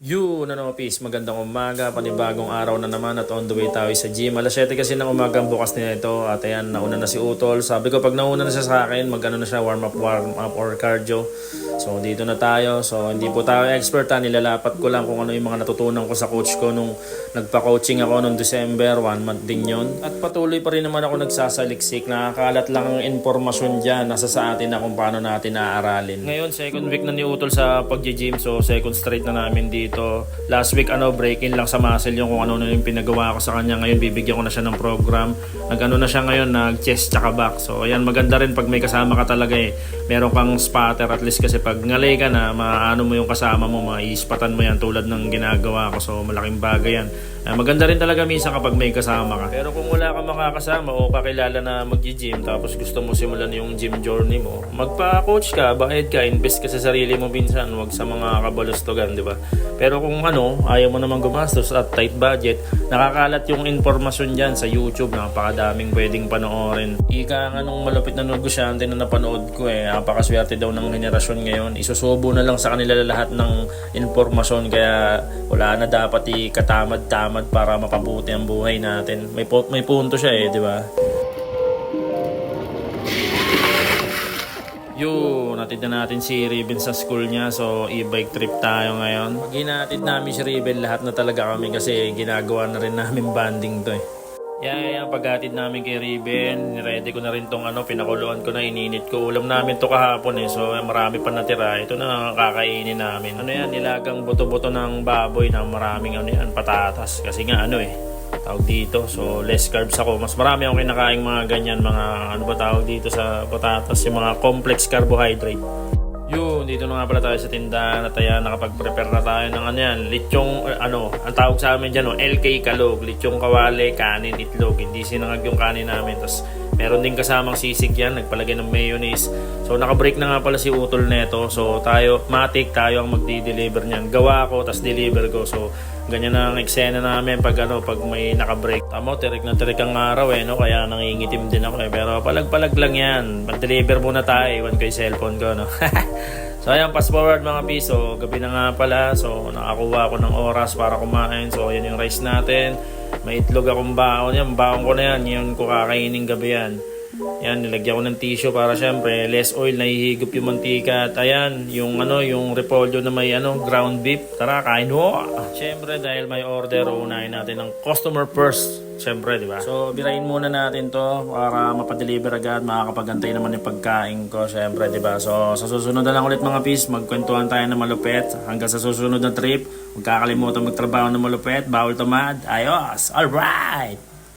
Yun, peace. Magandang umaga, panibagong araw na naman at on the way tayo sa gym. Alas 7 kasi ng umaga ang bukas nila ito at ayan, nauna na si Utol. Sabi ko pag nauna na siya sa akin, magano na siya, warm up or cardio. So dito na tayo. So hindi po tayo expert ha, nilalapat ko lang kung ano yung mga natutunan ko sa coach ko nung nagpa-coaching ako nung December, 1 month din yun. At patuloy pa rin naman ako nagsasaliksik, nakakalat lang ang informasyon dyan, nasa sa atin na kung paano natin naaaralin. Ngayon, second week na ni Utol sa pag-gym, so second straight na namin dito. Last week break-in lang sa muscle yung kung ano na yung pinagawa ko sa kanya. Ngayon bibigyan ko na siya ng program. Nag-ano na siya ngayon, nag-chest tsaka back. So ayan, maganda rin pag may kasama ka talaga meron kang spotter at least kasi pag ngalay ka na, maano mo yung kasama mo, maiispatan mo yan tulad ng ginagawa ko. So malaking bagay yan. Maganda rin talaga minsan kapag may kasama ka. Pero kung wala kang makakasama o kakilala na mag-gym tapos gusto mo simulan yung gym journey mo, magpa-coach ka, bayad ka, invest ka sa sarili mo minsan, wag sa mga kabalastogan, di ba? Pero kung ayaw mo naman gumastos at tight budget, nakakalat yung informasyon dyan sa YouTube, napakadaming pwedeng panoorin. Ika nga nung malupit na negosyante na napanood ko napakaswerte daw ng henerasyon ngayon. Isusubo na lang sa kanila lahat ng informasyon, kaya wala na dapat ikatamad-tamad para mapabuti ang buhay natin. May punto siya di ba? Natid na natin si Riven sa school niya. So, e-bike trip tayo ngayon. Pag hinatid namin si Riven, lahat na talaga kami kasi ginagawa na rin namin banding to Yan, paghatid namin kay Riven, ready ko na rin tong pinakuluan ko na, ininit ko. Ulam namin to kahapon So, marami pa natira. Ito na kakainin namin. Nilagang buto-buto ng baboy na maraming patatas. Kasi nga tawag dito. So, less carbs ako. Mas marami akong kinakain mga ganyan, mga tawag dito sa patatas, yung mga complex carbohydrate. Dito na nga pala tayo sa tindahan at ayan, nakapag-prepare na tayo ng lechong, ang tawag sa amin dyan, LK Kalog, lechong kawali, kanin, itlog. Hindi sinangag yung kanin namin. Tapos, meron din kasamang sisig yan, nagpalagay ng mayonnaise. So, nakabreak na nga pala si Utol neto. So, tayo ang magdi-deliver niyan. Gawa ko, tapos deliver ko. So, ganyan na ang eksena namin pag may nakabreak. Tamo, tirik na tirik ang araw kaya nangingitim din ako Pero palag-palag lang yan. Mag-deliver muna tayo, iwan ko yung cellphone ko So ayan, fast forward mga piso, gabi na nga pala. So nakakuha ako ng oras para kumain. So ayan yung rice natin. May itlog akong baon. Yan, baon ko na yan. Yun ko kakainin gabi yan. Yan, nilagyan ko ng tissue para syempre less oil, nahihigop yung mantika. At ayan, yung repolyo na may ground beef. Tara, kain mo. Syempre dahil may order, unahin natin ng customer first. Syempre, di ba? So, birahin muna natin to para mapadeliver agad, makakapagantay naman yung pagkain ko, syempre, di ba? So, sa susunod na lang ulit mga peace, magkwentuhan tayo ng malupit. Hanggang sa susunod na trip, huwag kakalimutan magtrabaho ng malupit, bawal tamad. Ayos! Alright!